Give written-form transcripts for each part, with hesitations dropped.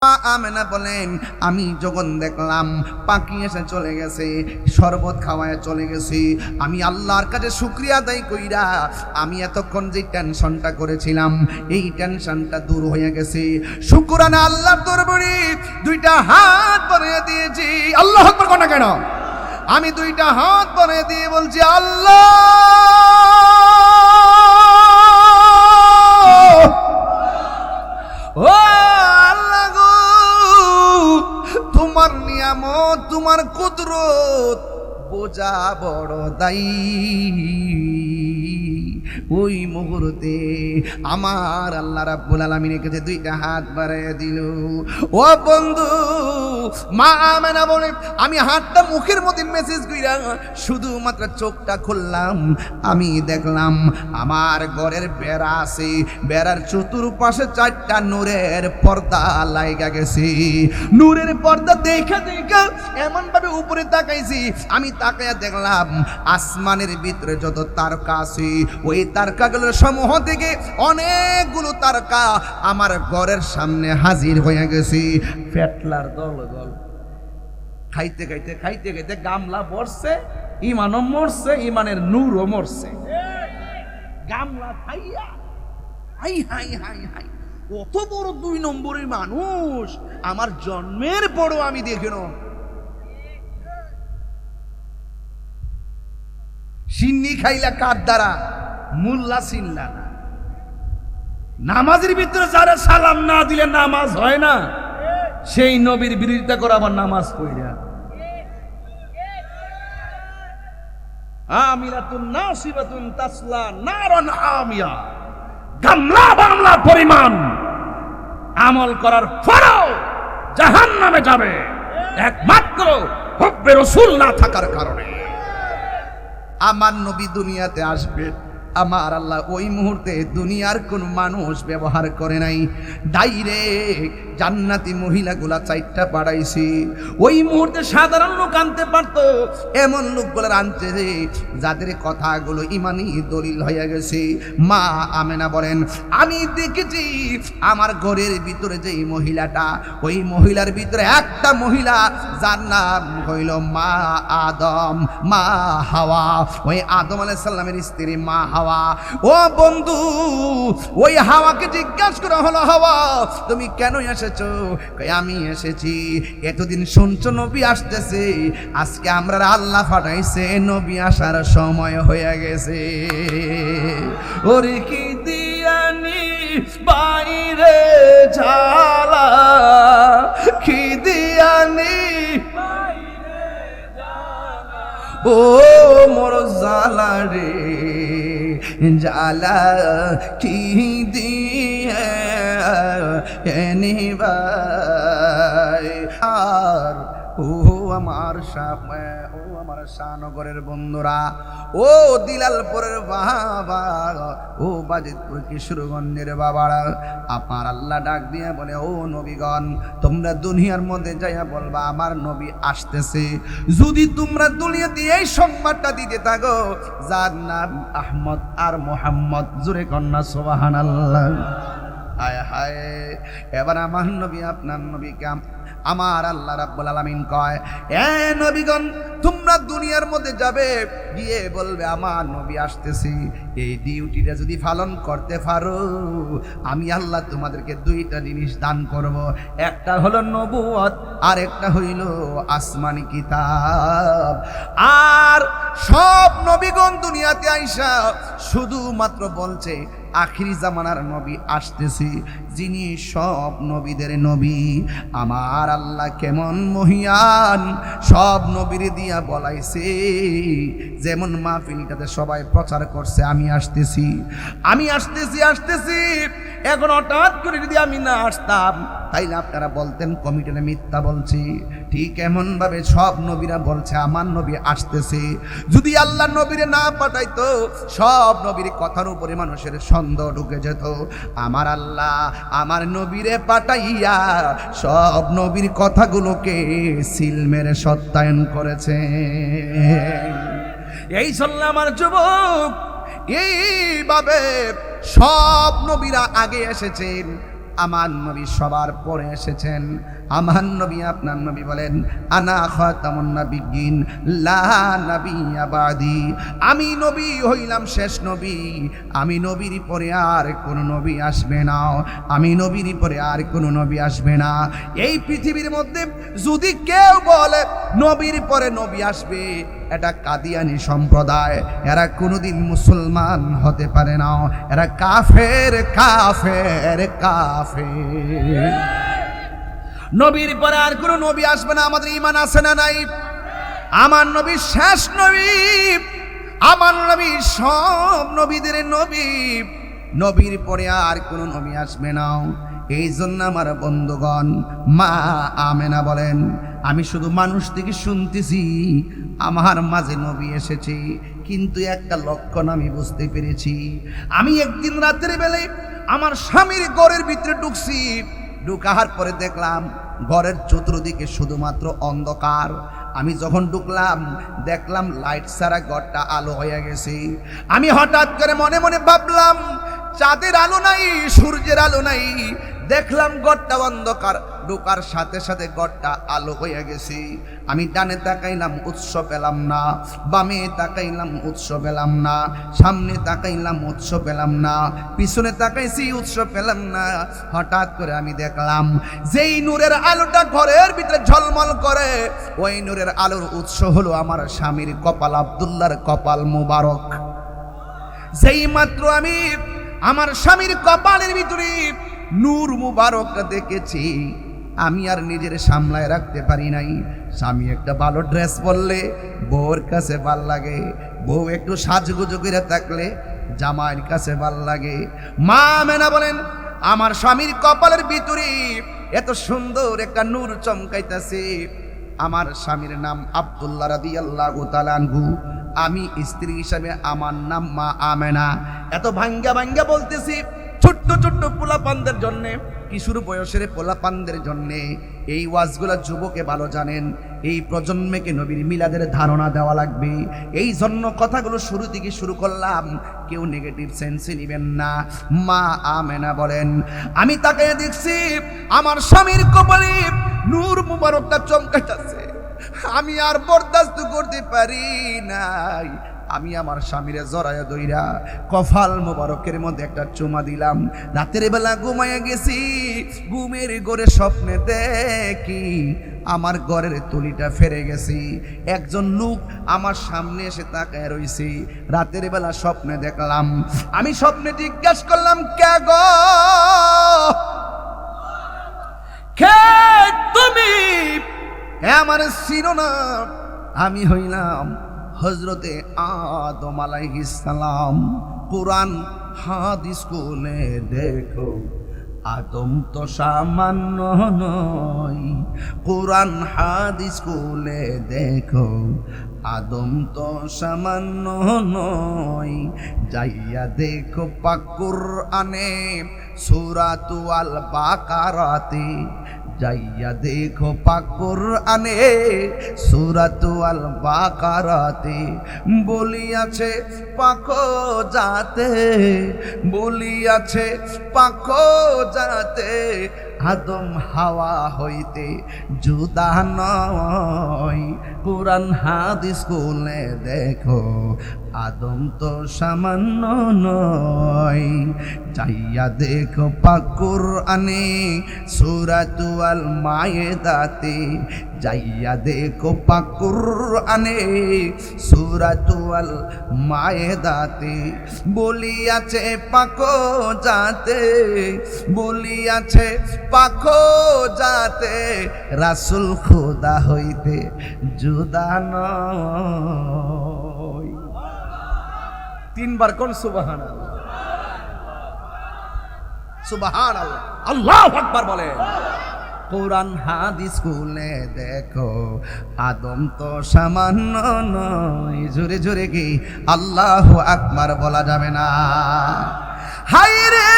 আমেনা বলেন আমি যখন দেখলাম পাখি এসে চলে গেছে, শরবত খাওয়ায় চলে গেছি, আমি আল্লাহর কাছে শুকরিয়া আদায় কইরা আমি এতক্ষণ যে টেনশনটা করেছিলাম এই টেনশনটা দূর হয়ে গেছে। শুকরানা আল্লাহর দরবারে দুইটা হাত বাড়িয়ে দিয়েছি। আল্লাহু আকবার কোন কেন? আমি দুইটা হাত বাড়িয়ে দিয়ে বলছি আল্লাহ ও আল্লাহ গো, তোমার নিয়ামত তোমার কুদরত বোঝা বড় দায়ী। ওই মুহূর্তে আমার আল্লাহ রাব্বুল আলামিনের কাছে দুইটা হাত বাড়াইয়া দিল। ও বন্ধু, মা আমেনা বলে আমি হাতটা মুখের মধ্যে মেসেজ কইরা শুধুমাত্র চোখটা খুললাম, আমি দেখলাম আমার ঘরের বেড়া আছে, বেড়ার চতুর্পাশে চারটা নূরের পর্দা লাইগা গেছে। নূরের পর্দা দেখা দেখা এমন ভাবে উপরে তাকাইছি, আমি তাকাইয়া দেখলাম আসমানের ভিতরে যত তারকা আছে ওই তারকাগুলোর সমূহ থেকে অনেকগুলো তারকা আমার ঘরের সামনে হাজির হয়ে গেছে। ফেটলার দল দল খাইতে খাইতে খাইতে খাইতে গামলা মরছে, ইমানও মরছে, ইমানের নূরও মরছে। গামলা খাইয়া হাই হাই হাই হাই, কত বড় 2 নম্বরের মানুষ আমার জন্মের পরও আমি দেখিন। সিন্নি খাইলা কার দ্বারা? মুল্লা চিনলা না। নামাজের ভিতরে যারা সালাম না দিলে নামাজ হয় না, সেই নবীর বিরোধিতা করে আবার নামাজ পড়া। আমিরাতুন নাসিবাতুন তাসলা নারান আমিয়া, গামলা বাংলা পরিমাণ আমল করার পরেও জাহান্নামে যাবে একমাত্র হুব্বে রাসূল না থাকার কারণে। আমার নবী দুনিয়াতে আসবে, আমার আল্লাহ ওই মুহূর্তে দুনিয়ার কোন মানুষ ব্যবহার করে নাই, ডাইরেক্ট জান্নাতি মহিলাগুলা 4টা পাঠাইছি। ওই মুহূর্তে সাধারণ লোক আনতে পারতো, এমন লোকগুলো আনছে যে যাদের কথাগুলো ইমানি দলিল হয়ে গেছে। মা আমেনা বলেন আমি দেখেছি আমার ঘরের ভিতরে যে মহিলাটা, ওই মহিলার ভিতরে একটা মহিলা যার নাম হইল মা আদম, মা হাওয়া, ওই আদম আলাইহিস সালামের স্ত্রী মা হাওয়া। ও বন্ধু, ওই হাওয়াকে জিজ্ঞাসা করা হলো হাওয়া তুমি কেন এসেছো? আমি এসেছি, এতদিন শুনছো নবী আসতেছে, আজকে আমরা আল্লাহ পাঠাইছে, নবী আসার সময় হয়ে গেছে। ওরে কি দিয়ানি বাইরে ঝালা, কি দিয়ানি ও মোর জালা রে জালা, কি দিয়ে এনিবাই আর ও আমার শাহনগরের বন্ধুরা, ও দিলালপুরের বাবা, ও বাজিতপুর কিশোরগঞ্জের বাবারা, আপনার আল্লাহ ডাক দিয়ে বলে ও নবীগণ তোমরা দুনিয়ার মধ্যে যাইয়া বলবা আমার নবী আসতেছে। যদি তোমরা দুনিয়াতে এই সংবাদটা দিতে থাকো যার নাম আহমদ আর মোহাম্মদ, জোরে কন্যা সুবহানাল্লাহ। হায় হায়, এবার আমার নবী আপনার নবীকে আমার আল্লাহ রাব্বুল আলামিন কয় এ নবীগণ তোমরা দুনিয়ার মধ্যে যাবে, গিয়ে বলবে আমার নবী আসতেছি। এই ডিউটিটা যদি পালন করতে পারো আমি আল্লাহ তোমাদেরকে 2টা জিনিস দান করব, একটা হলো নবুয়ত আর একটা হইল আসমানি কিতাব। আর সব নবীগণ দুনিয়াতে আইসা শুধুমাত্র বলছে আখিরি জামানার নবী আসতেছি, যিনি সব নবীদের নবী। আমার আল্লাহ কেমন মহিয়ান, সব নবীর দিয়া বলাইছে। যেমন মাহফিলটাতে সবাই প্রচার করছে আমি আসতেছি, আমি আসতেছি আসতেছি, এখন হঠাৎ করে যদি আমি না আসতাম তাইলে আপনারা বলতেন কমিটিতে মিথ্যা বলছি। ঠিক এমন ভাবে সব নবীরা বলছে আমার নবী আসতেছে। যদি আল্লাহ নবীরে না পাঠাইতো সব নবীর কথার উপরে মানুষের সন্দেহ ঢুকে যেত। আমার আল্লাহ আমার নবীরে পাঠাইয়া সব নবীর কথাগুলোকে সিল মেরে সত্যায়ন করেছে। এই চললে আমার যুবক, এইভাবে সব নবীরা আগে এসেছেন, আমার নবী সবার পরে এসেছেন। আমার নবী আপনার নবী বলেন আনা খাতামুন নাবিয়্যিন লা নাবিয়্যা বাদি, আমি নবী হইলাম শেষ নবী, আমি নবীর পরে আর কোনো নবী আসবে না, আমি নবীর পরে আর কোনো নবী আসবে না। এই পৃথিবীর মধ্যে যদি কেউ বলে নবীর পরে নবী আসবে, এটা কাদিয়ানি সম্প্রদায়, এরা কোনোদিন মুসলমান হতে পারে না, এরা কাফের কাফের কাফের। নবীর পরে আর কোনো নবী আসবে না, আমাদের ঈমান আছে না নাই? আমার নবী শেষ নবী, আমার নবী সব নবীদের নবী, নবীর পরে আর কোনো নবী আসবে না। এই জন্য আমার বন্ধুগণ, মা আমেনা বলেন আমি শুধু মানুষ থেকে শুনতেছি আমার মাঝে নবী এসেছে, কিন্তু একটা লক্ষণ আমি বুঝতে পেরেছি। আমি একদিন রাতের বেলায় আমার স্বামীর ঘরের ভিতরে ঢুকছি, ঢুকার পরে দেখলাম ঘরের চতুর্দিকে শুধুমাত্র অন্ধকার। আমি যখন ঢুকলাম দেখলাম লাইট ছাড়া ঘরটা আলো হয়ে গেছে। আমি হঠাৎ করে মনে মনে ভাবলাম চাঁদের আলো নাই, সূর্যের আলো নাই, দেখলাম ঘরটা অন্ধকার, ঢোকার সাথে সাথে ঘরটা আলো হয়ে গেছে। আমি ডানে তাকাইলাম উৎস পেলাম না, বামে তাকাইলাম উৎস পেলাম না, সামনে তাকাইলাম উৎস পেলাম না, পিছনে তাকাইছি উৎস পেলাম না। হঠাৎ করে আমি দেখলাম যেই নূরের আলোটা ঘরের ভিতরে ঝলমল করে, ওই নূরের আলোর উৎস হলো আমার স্বামীর কপাল, আব্দুল্লাহর কপাল মুবারক। যেই মাত্র আমি আমার স্বামীর কপালের ভিতরে নূর মুবারক দেখেছি, আমি আর নিজের সামলায় রাখতে পারি নাই। স্বামী একটা ভালো ড্রেস পরলে বউর কাছে ভাল লাগে, বউ একটু সাজগুজু করে থাকলে জামাইয়ের কাছে ভাল লাগে। মা আমেনা বলেন আমার স্বামীর কপালের ভিতরে এত সুন্দর একটা নূর চমকাইতেছে। আমার স্বামীর নাম আব্দুল্লাহ রাদিয়াল্লাহু তাআলা আনহু, আমি স্ত্রী হিসাবে আমার নাম মা আমেনা। এত ভাঙ্গা ভাঙ্গা বলতেছি ছোট্ট ছোট্ট পোলাপানদের জন্যে, কিশোর বয়সের পোলাপানদের জন্যে এই ওয়াজগুলা যুবকে ভালো জানেন। এই প্রজন্মকে নবীর মিলাদের ধারণা দেওয়া লাগবে, এই জন্য কথাগুলো শুরু থেকে শুরু করলাম, কেউ নেগেটিভ সেন্সে নেবেন না। মা আমেনা বলেন আমি তাকে দেখছি আমার স্বামীর কপালে নূর মুবারকটা চমকাইতেছে, আমি আর বরদাস্ত করতে পারি নাই। আমি আমার স্বামীরে জড়ায়া দইরা কপাল মোবারকের মধ্যে একটা চুমা দিলাম। রাতের বেলা ঘুমাইয়া গেছি, ঘুমের ঘরে স্বপ্নে দেখি আমার ঘরের তুলিটা ফেরে গেছি, একজন লোক আমার সামনে এসে তাকায় রইছে। রাতের বেলা স্বপ্নে দেখলাম, আমি স্বপ্নে জিজ্ঞাসা করলাম কে গো, কে তুমি? আমার চিনো না? আমি হইলাম হজরতে আদম আলাইহিস সালাম। কুরআন হাদিস খুলে দেখো, আদম তো সামান্য নয়। কুরআন হাদিস খুলে দেখো, আদম তো সামান্য নয়। যাইয়া দেখো পাক কুরআনে সূরাতু আল বাকারাতে, যাইয়া দেখো পাক কুরআনে সূরাতু আল বাকারাতে বলিয়াছে পাক যাতে, বলিয়াছে পাক যাতে আদম হাওয়া হইতে জুদা নয়। কুরআন হাদিস খুলে দেখো, আদম তো সামান্য নয়। যাইয়া দেখো পাক কুরআনে সূরাতু আল মায়েদাতে, যাইয়া দেখো পাক কুরআনে সূরাতু আল মায়েদাতে বলিয়াছে পাক যাতে, বলিয়াছে পাক যাতে রাসূল খোদা হইতে জুদা নয়। তিনবার কোন সুবহানাল্লাহ, সুবহানাল্লাহ, আল্লাহু আকবার বলেন। কুরআন হাদিস খুলে দেখো, আদম তো সামান্য নয়। জোরে জোরে কি আল্লাহু আকবার বলা যাবে না? হায়রে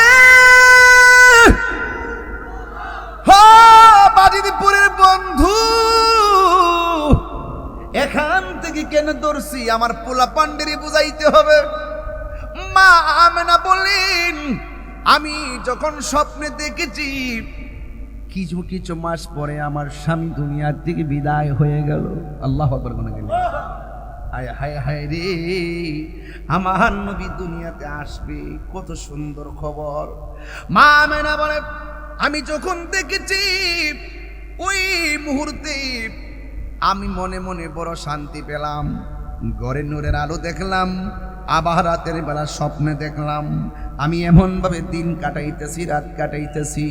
হো বাজিদপুরের বন্ধু, এখান থেকে কেন ধরছি আমার পোলা পান্ডেরি বুঝাইতে হবে। মা আমেনা বলেন আমি যখন স্বপ্নে দেখেছি কিছু কিছু মাস পরে আমার স্বামী দুনিয়ার থেকে বিদায় হয়ে গেল। আল্লাহু আকবার বলে গেল। হায় হায় হায় রে, আমার নবী দুনিয়াতে আসবে, কত সুন্দর খবর। মা আমেনা বলে আমি যখন দেখেছি ওই মুহূর্তে আমি মনে মনে বড় শান্তি পেলাম। ঘরে নূরের আলো দেখলাম, আবার রাতের বেলা স্বপ্নে দেখলাম আমি এমন ভাবে দিন কাটাইতেছি, রাত কাটাইতেছি।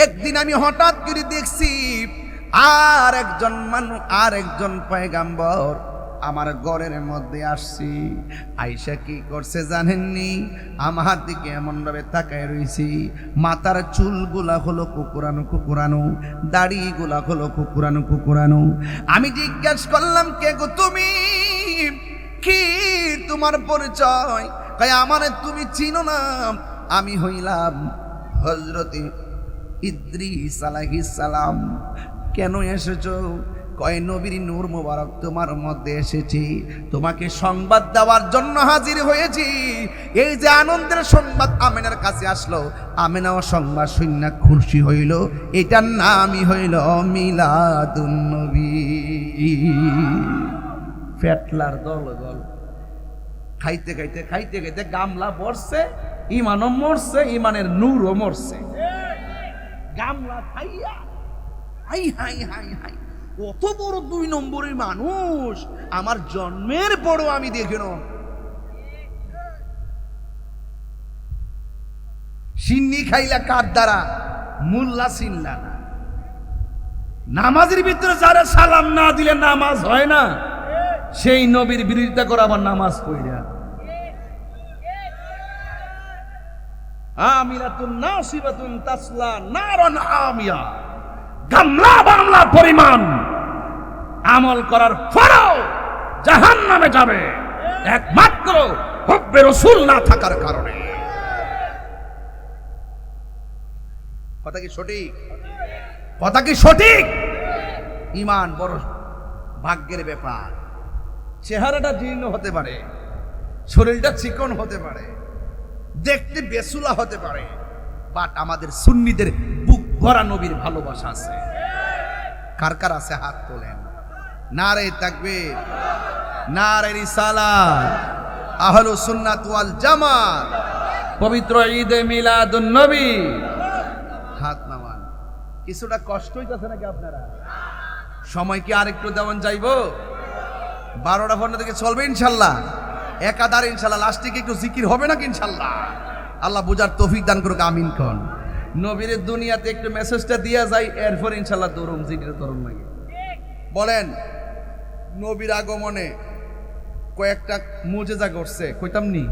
একদিন আমি হঠাৎ করে দেখছি আর একজন পয়গাম্বর আমার ঘরের মধ্যে আসছি। আয়েশা কি করছে জানেননি? আমার দিকে এমন ভাবে তাকায় রইছি, মাথার চুলগুলা হলো কুকুরানো কুকুরানো, দাড়িগুলা হলো কুকুরানো কুকুরানো। আমি জিজ্ঞাসা করলাম কে গো তুমি, কি তোমার পরিচয়? কয় আমারে তুমি চিনো না, আমি হইলাম হযরতে ইদ্রিস আলাইহিস সালাম। কেন এসেছো? কয় নবীর নূর মোবারক তোমার মধ্যে এসেছি, তোমাকে সংবাদ দেওয়ার জন্য হাজির হয়েছি। এই যে আনন্দের সংবাদ আমেনার কাছে আসলো, আমেনাও সংবাদ শুনে খুশি হইল। এটার নামই হইল মিলাদুন নবী। ফেটলার দল দল খাইতে খাইতে খাইতে খাইতে গামলা বসছে, ইমানও মরছে, ইমানের নূরও মরছে। গামলা খাইয়া হাই হাই হাই হাই, কত বড় 2 নম্বরের মানুষ আমার জন্মের বড় আমি দেখে না। সিন্নি খাইলা কার দ্বারা? মুল্লা চিনলা না। নামাজের ভিতরে যারা সালাম না দিলে নামাজ হয় না, সেই নবীর বিরোধিতা করে আবার নামাজ পড়িয়া আমিলাতুন নাসিবাতুন তাসলা নারান হামিয়া। গামলা বাংলা পরিমাণ আমল করার পরেও জাহান্নামে যাবে একমাত্র হুব্বে রাসূল না থাকার কারণে। কথা কি সঠিক? কথা কি সঠিক? ঈমান বড় ভাগ্যের ব্যাপার। চেহারাটা জীর্ণ হতে পারে, শরীরটা চিকন হতে পারে, দেখতে বেসুলা হতে পারে, বাট আমাদের সুন্নিদের বুক ভরা নবীর ভালোবাসা আছে। কার কার আছে হাত তোলেন। নারে তাকবীর, নারে রিসালাত, আহলুস সুন্নাত ওয়াল জামাত, পবিত্র ঈদে মিলাদুন নবী। হাত নামান। কিছুটা কষ্ট হইতাছে নাকি আপনারা? সময় কি আরেকটু দেওয়ান যাইবো? 12টা 15 থেকে চলবে ইনশাল্লাহ। একাদার ইনশাল্লাহ। লাস্টে একটু জিকির হবে নাকি ইনশাল্লাহ? আল্লাহ বুঝার তৌফিক দান করুক, আমিন কোন। নবীর দুনিয়াতে একটু মেসেজটা দিয়া যায়, এরপর ইনশাল্লাহ দরুম জিকির দরুম লাগে। বলেন নবীর আগমনে কয়েকটা মুজিজা ঘটছে, কইতাম নি?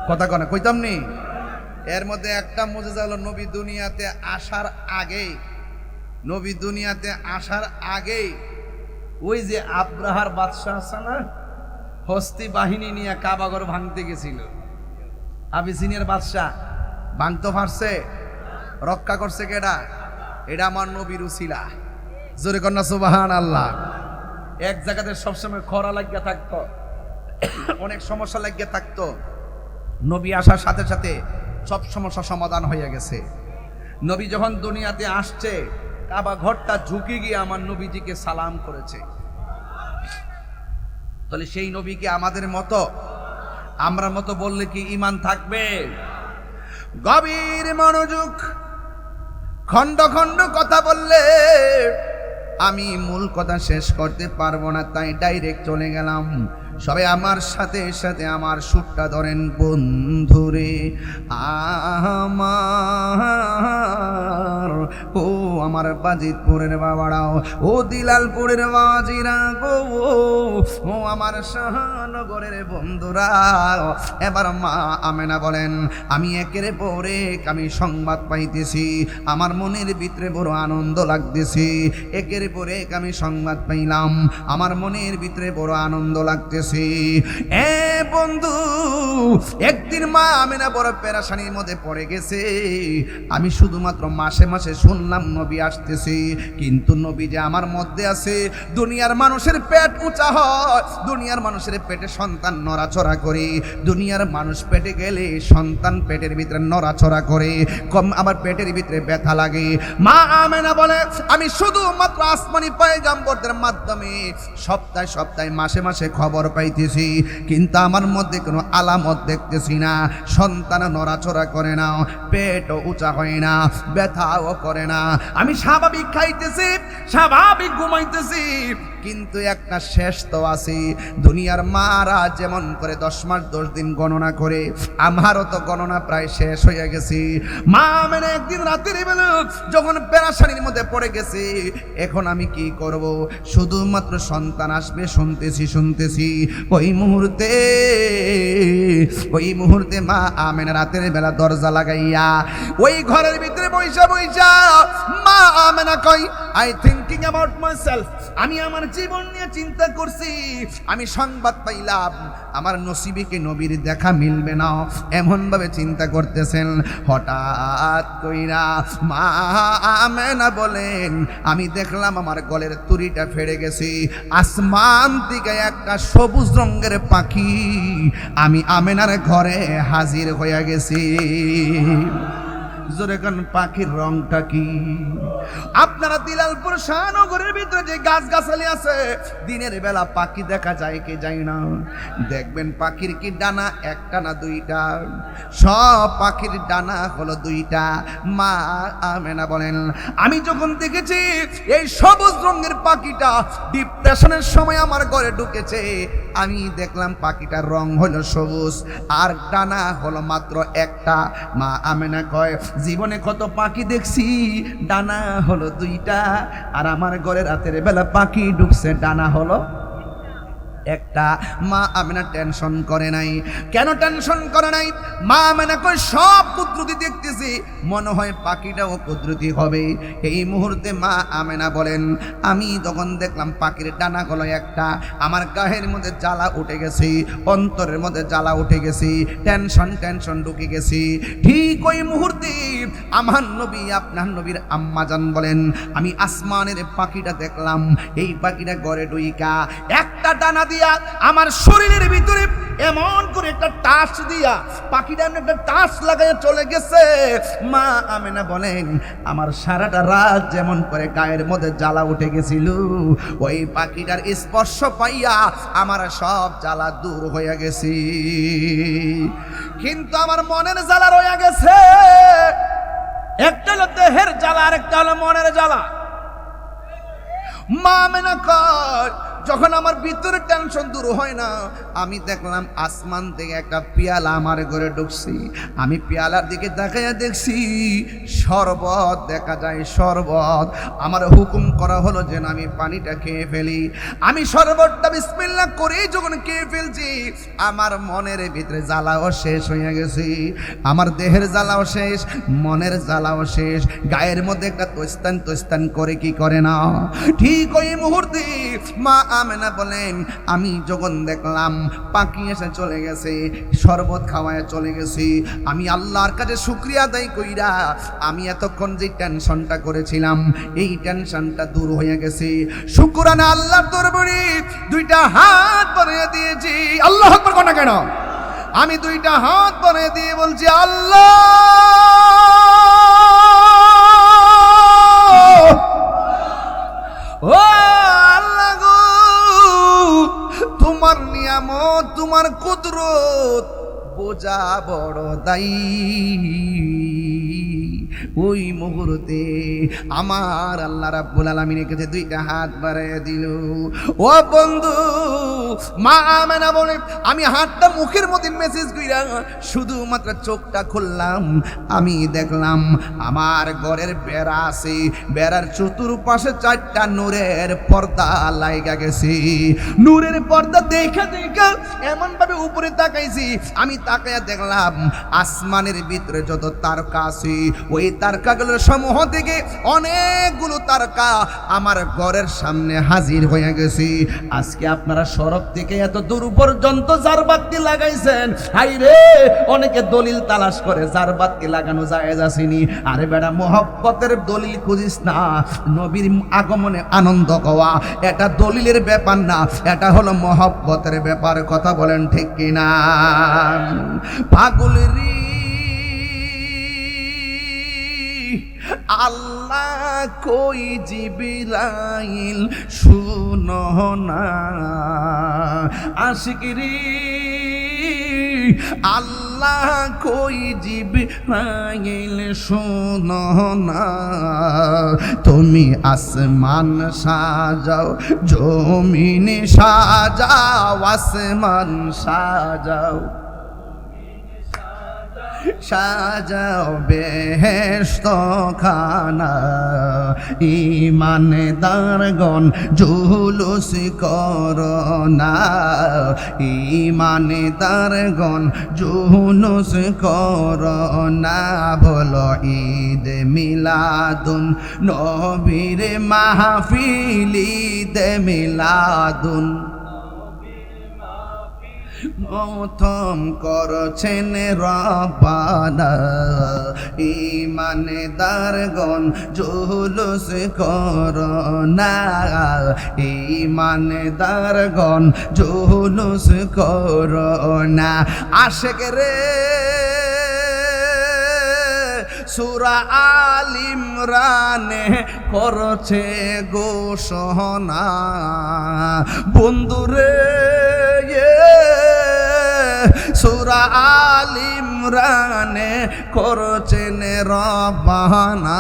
কথা কনা কইতাম নি? এর মধ্যে একটা মুজিজা হলো নবী দুনিয়াতে আসার আগেই ওই যে আব্রাহার বাদশাহ আছে না, হস্তি বাহিনী নিয়ে কাবাগর ভাঙতে গেছিল। আবিসিনিয়ার বাদশাহ ভাঙতে পারছে? রক্ষা করছে কেডা? এটা আমার নবীর উসিলা। জোরে কন্যা সুবহানাল্লাহ। এক জায়গাতে সবসময় খরা লাগিয়া থাকতো, অনেক সমস্যা লাগিয়া থাকতো। নবী আসার সাথে সাথে সব সমস্যা সমাধান হয়ে গেছে। নবী যখন দুনিয়াতে আসছে, কাবা ঘরটা ঝুঁকে গিয়ে আমার নবীজিকে সালাম করেছে। তাহলে সেই নবীকে আমাদের মতো, আমরা মতো বললে কি ঈমান থাকবে? গভীর মনোযোগ, খন্ড খন্ড কথা বললে আমি মূল কথা শেষ করতে পারবো না, তাই ডাইরেক্ট চলে গেলাম। সবাই আমার সাথে সাথে আমার সুরটা ধরেন। বন্ধুরে আমার, ও আমার বাজিতপুরের বাবারাও, ও দিলালপুরের বাজিরা গো, ও আমার শাহনগরের বন্ধুরা, এবার মা আমেনা বলেন আমি একের পরে আমি সংবাদ পাইতেছি, আমার মনের ভিতরে বড় আনন্দ লাগতেছে। একের পরে আমি সংবাদ পাইলাম, আমার মনের ভিতরে বড় আনন্দ লাগতেছে। করতেছি। এ বন্ধু, একদিন মা আমেনা বড় পেরেশানির মধ্যে পড়ে গেছে। আমি শুধুমাত্র মাসে মাসে শুনলাম নবী আসতেছে, কিন্তু নবী যে আমার মধ্যে আছে। দুনিয়ার মানুষের পেট উঁচা হয়, দুনিয়ার মানুষের পেটে সন্তান নড়াচড়া করে, দুনিয়ার মানুষ পেটে গেলে সন্তান পেটের ভিতরে নড়াচড়া করে, আমার পেটের ভিতরে ব্যথা লাগে। মা আমেনা বলে, আমি শুধুমাত্র আসমানি পয়গম্বরদের মাধ্যমে সপ্তাহে সপ্তাহে মাসে মাসে খবর পাইতেছি, কিন্তু আমার মধ্যে কোনো আলামত দেখতেছি না। সন্তান নড়াচড়া করে না, পেটও উঁচা হয় না, ব্যথাও করে না। আমি স্বাভাবিক খাইতেছি, স্বাভাবিক ঘুমাইতেছি, কিন্তু একটা শেষ তো আছে। দুনিয়ার মারা যেমন করে 10 মাস 10 দিন গণনা করে, আমারও তো গণনা প্রায় শেষ হয়ে গেছে। মা মানে একদিন রাতের বেলা যখন পেরেশানির মধ্যে পড়ে গেছে, এখন আমি কি করব? শুধুমাত্র সন্তান আসবে শুনতেছি। ওই মুহূর্তে মা আমেনা রাতের বেলা দরজা লাগাইয়া ওই ঘরের ভিতরে বইসা মা আমেনা কই, আই থিঙ্কিং অ্যাবাউট মাইসেলফ, আমি আমার জীবন নিয়ে চিন্তা করছি। আমি সংবাদ পাইলাম আমার নসিবে নবীর দেখা মিলবে না, এমন ভাবে চিন্তা করতেছেন। হঠাৎ কইরা মা আমেনা বলেন, আমি দেখলাম আমার গলের তুড়িটা ফেড়ে গেছে। আসমান থেকে একটা সবুজ রঙের পাখি আমি আমেনার ঘরে হাজির হয়ে গেছি। জোরে কোন পাখির রংটা কি? আপনারা দিলালপুর শাহনগরের ভিতরে যে গাছগাছালি আছে, দিনের বেলা পাখি দেখা যায় কি যায় না? দেখবেন পাখির কি ডানা একটা না দুইটা? সব পাখির ডানা হলো দুইটা। মা আমেনা বলেন, আমি যখন দেখেছি এই সবুজ রঙের পাখিটা ডিপ্রেশনের সময় আমার ঘরে ঢুকেছে, আমি দেখলাম পাখিটার রং হলো সবুজ আর ডানা হলো মাত্র একটা। মা আমেনা কয়, জীবনে কত পাখি দেখছি, ডানা হলো দুইটা, আর আমার ঘরে রাতের বেলা পাখি ঢুকছে, ডানা হলো একটা। মা আমেনা টেনশন করে নাই। কেন টেনশন করে নাই? মা আমেনা কই, সব কুদরতি দেখতেছি, মনে হয় পাখিটাও কুদরতি হবে। এই মুহূর্তে মা আমেনা বলেন, আমি তখন দেখলাম পাখির ডানা হলো একটা। আমার গায়ের মধ্যে জ্বালা উঠে গেছি, অন্তরের মধ্যে জ্বালা উঠে গেছি, টেনশন ঢুকে গেছি। ঠিক ওই মুহূর্তে আমার নবী, আপনার নবীর আম্মাজান বলেন, আমি আসমানের পাখিটা দেখলাম। এই পাখিটা ঘরে ঢুইকা একটা ডানা দিয়া আমার শরীরের ভিতরে এমন করে একটা টাচ দিয়া পাখিটা একটা টাচ লাগাইয়া চলে গেছে। মা আমেনা বলেন, আমার সারাটা রাত যেমন করে গায়ের মধ্যে জ্বালা উঠে গেছিল, ওই পাখিটার স্পর্শ পাইয়া আমার সব জ্বালা দূর হয়ে গেছে। কিন্তু আমার মনের জ্বালা রয়ে গেছে। একটা হলো দেহের জ্বালা, আর একটা হলো মনের জ্বালা। মা আমেনা কয়, যখন আমার ভিতরে টেনশন দূর হয় না, আমি দেখলাম আসমান থেকে একটা পেয়ালা আমার ঘরে ঢুকছি। আমি পেয়ালার দিকে তাকাইয়া দেখছি শরবত দেখা যায়, শরবত। আমার হুকুম করা হলো যেন আমি পানিটা খেয়ে ফেলি। আমি শরবতটা বিসমিল্লাহ করেই যখন খেয়ে ফেলছি, আমার মনের ভিতরে জ্বালাও শেষ হয়ে গেছে। আমার দেহের জ্বালাও শেষ, মনের জ্বালাও শেষ। গায়ের মধ্যে একটা তোস্তান করে কি করে না। ঠিক ওই মুহূর্তে মা আমেনা বলেন, আমি যখন দেখলাম পাখি এসে চলে গেছে, শরবত খাওয়ায় চলে গেছি, আমি আল্লাহর কাছে শুকরিয়া আদায় কইরা আমি এতক্ষণ যে টেনশনটা করেছিলাম, এই টেনশনটা দূর হয়ে গেছে। শুকরানা আল্লাহর দরবারে দুইটা হাত বাড়িয়ে দিয়েছি। আল্লাহু আকবার কোনা কেন? আমি দুইটা হাত বাড়িয়ে দিয়ে বলছি, আল্লাহ ও আল্লাহ গো, তোমার নিয়ামত, তোমার কুদরত বোঝা বড় দায়ী। ওই মুহূর্তে আমার আল্লাহ রাব্বুল আলামিনের কাছে দুইটা হাত বাড়াইয়া দিল। ও বন্ধু, মা আমেনা বলে, আমি হাতটা মুখের মধ্যে মেসেজ কইরা শুধুমাত্র চোখটা খুললাম, আমি দেখলাম আমার ঘরের বেড়া আছে, বেড়ার চতুর্পাশে 4টা নূরের পর্দা লাগা গেছে। নূরের পর্দা দেখা এমন ভাবে উপরে তাকাইছি, আমি তাকাইয়া দেখলাম আসমানের ভিতরে যত তারকা আছে, ওই তারকাগুলোর সমূহ থেকে অনেকগুলো তারকা আমার ঘরের সামনে হাজির হয়ে গেছে। আজকে আপনারা সড়ক থেকে এত দূর পর্যন্ত জারবাতি লাগাইছেন, হাই রে অনেকে দলিল তালাশ করে জারবাতি লাগানো জায়েজ আসেনি। আরে বেটা মহব্বতের দলিল খুঁজিস না, নবীর আগমনে আনন্দ হওয়া এটা দলিলের ব্যাপার না, এটা হলো মহব্বতের ব্যাপার। কথা বলেন ঠিক কিনা? পাগলেরই আল্লাহ কই জিবরাইল শুনো না, আশিকরি আল্লাহ কই জিবরাইল শুনো না, তুমি আসমান সাজাও জমিন সাজাও, আসমান সাজাও সাজাও বেহেশত খানা, ইমানদারগণ জুলুস করোনা, ইমানদারগণ জুলুস করোনা। বলো ঈদ মিলাদুন নবীর মাহফিল, ঈদ মিলাদুন প্রথম করছেন রব্বানা, ইমানদারগণ জুলুস করোনা, ইমানদারগণ জুলুস করোনা। আশেক রে সূরা আল ইমরানে করছে ঘোষণা, বন্ধুরে সূরা আল ইমরানে করছেন রব্বানা,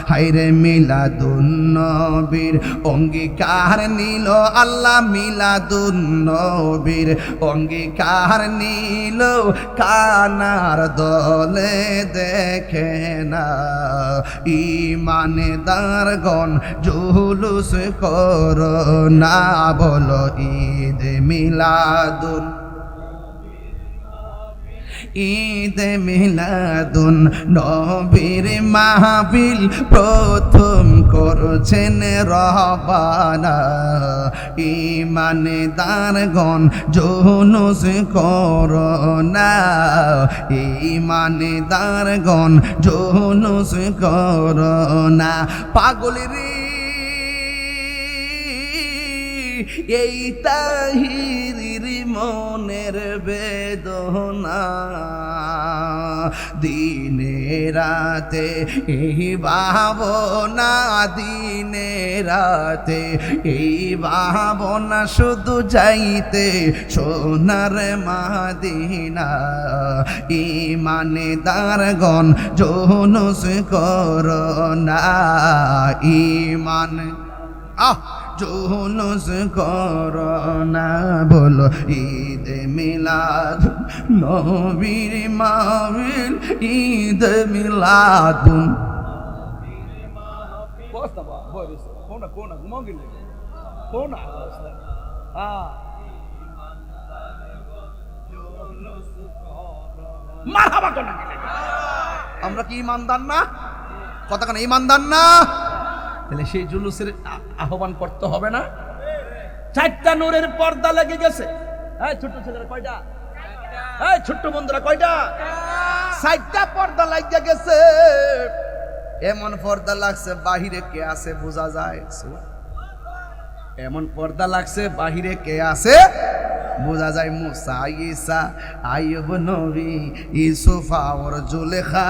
হায়রে মিলাদুন নবীর অঙ্গীকার নিল আল্লাহ, মিলাদুন নবীর অঙ্গীকার নিল, কানার দলে দেখে না, ইমানদারগণ জুলুস করোনা। বলো ঈদ মিলাদুন, ঈদ মিলাদুন নবীর মাহফিল প্রথম করছেন রব্বানা, ইমানদারগণ জুলুস করোনা, ইমানদারগণ জুলুস করোনা। পাগলেরই এই তাহিরির মনের বেদনা, দিনে রাতে এই ভাবনা, দিনে রাতে এই ভাবনা, শুধু যাইতে সোনার মাদিনা, ইমানদারগণ জুলুস করোনা, ইমান জুলুস করোনা। বলো ঈদ মিলাদ নবীর মাহফিল, ঈদ মিলাদুন আমরা কি ইমানদার না? কথা কেন ইমানদার না? তাহলে সেই জুলুসের আহ্বান করতে হবে না? চারটা নূরের পর্দা লেগে গেছে। এই ছোট্ট ছেলেরা কয়টা? এই ছোট্ট বন্ধুরা কয়টা? চারটা পর্দা লাগিয়ে গেছে। এমন পর্দা লাগছে বাহিরে কে আছে বোঝা যায়, এমন পর্দা লাগছে বাহিরে কে আছে বোঝা যায়। মুসা, ঈসা, আইয়ুব নবী, ইউসুফ আর জুলেখা,